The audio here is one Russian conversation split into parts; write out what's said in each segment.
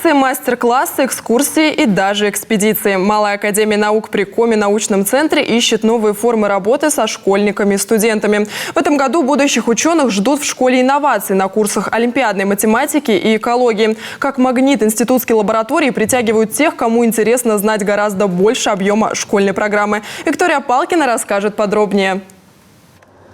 Лекции, мастер-классы, экскурсии и даже экспедиции. Малая академия наук при Коми-научном центре ищет новые формы работы со школьниками и студентами. В этом году будущих ученых ждут в школе инноваций на курсах олимпиадной математики и экологии. Как магнит, институтские лаборатории притягивают тех, кому интересно знать гораздо больше объема школьной программы. Виктория Палкина расскажет подробнее.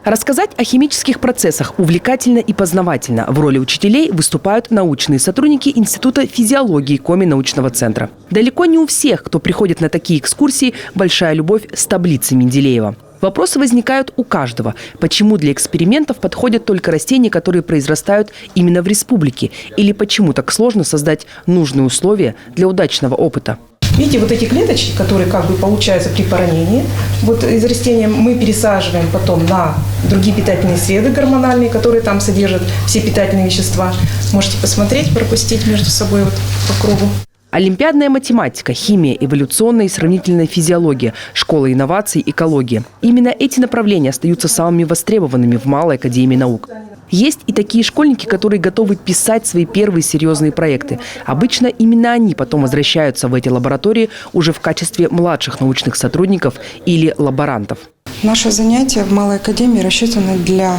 Рассказать о химических процессах увлекательно и познавательно. В роли учителей выступают научные сотрудники Института физиологии Коми-научного центра. Далеко не у всех, кто приходит на такие экскурсии, большая любовь с таблицей Менделеева. Вопросы возникают у каждого. Почему для экспериментов подходят только растения, которые произрастают именно в республике? Или почему так сложно создать нужные условия для удачного опыта? Видите, вот эти клеточки, которые как бы получаются при поранении, вот из растения мы пересаживаем потом на другие питательные среды гормональные, которые там содержат все питательные вещества. Можете посмотреть, пропустить между собой вот по кругу. Олимпиадная математика, химия, эволюционная и сравнительная физиология, школа инноваций, экология. Именно эти направления остаются самыми востребованными в Малой академии наук. Есть и такие школьники, которые готовы писать свои первые серьезные проекты. Обычно именно они потом возвращаются в эти лаборатории уже в качестве младших научных сотрудников или лаборантов. Наши занятия в Малой академии рассчитаны для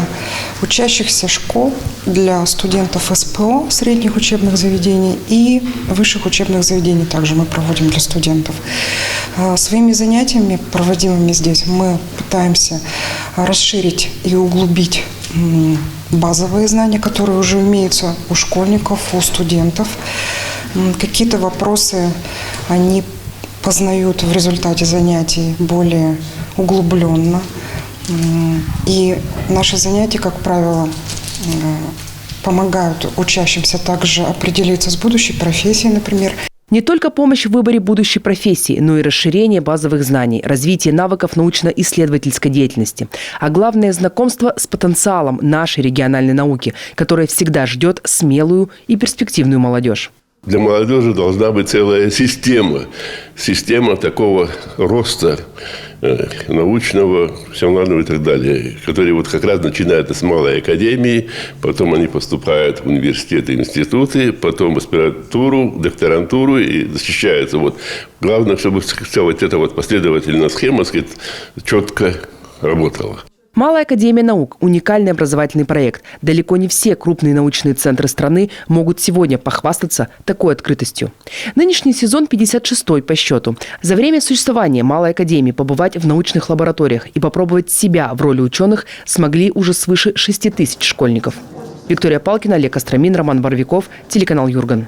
учащихся школ, для студентов СПО, средних учебных заведений и высших учебных заведений также мы проводим для студентов. Своими занятиями, проводимыми здесь, мы пытаемся расширить и углубить базовые знания, которые уже имеются у школьников, у студентов. Какие-то вопросы они познают в результате занятий более углубленно. И наши занятия, как правило, помогают учащимся также определиться с будущей профессией, например. Не только помощь в выборе будущей профессии, но и расширение базовых знаний, развитие навыков научно-исследовательской деятельности. А главное – знакомство с потенциалом нашей региональной науки, которая всегда ждет смелую и перспективную молодежь. Для молодежи должна быть целая система. Система такого роста научного, профессионального и так далее, которые вот как раз начинают с малой академии, потом они поступают в университеты, институты, потом в аспирантуру, докторантуру и защищаются. Вот. Главное, чтобы вся вот эта вот последовательная схема, сказать, четко работала. Малая академия наук – уникальный образовательный проект. Далеко не все крупные научные центры страны могут сегодня похвастаться такой открытостью. Нынешний сезон 56-й по счету. За время существования Малой академии побывать в научных лабораториях и попробовать себя в роли ученых смогли уже свыше 6000 школьников. Виктория Палкина, Олег Остромин, Роман Барвиков, телеканал «Юрган».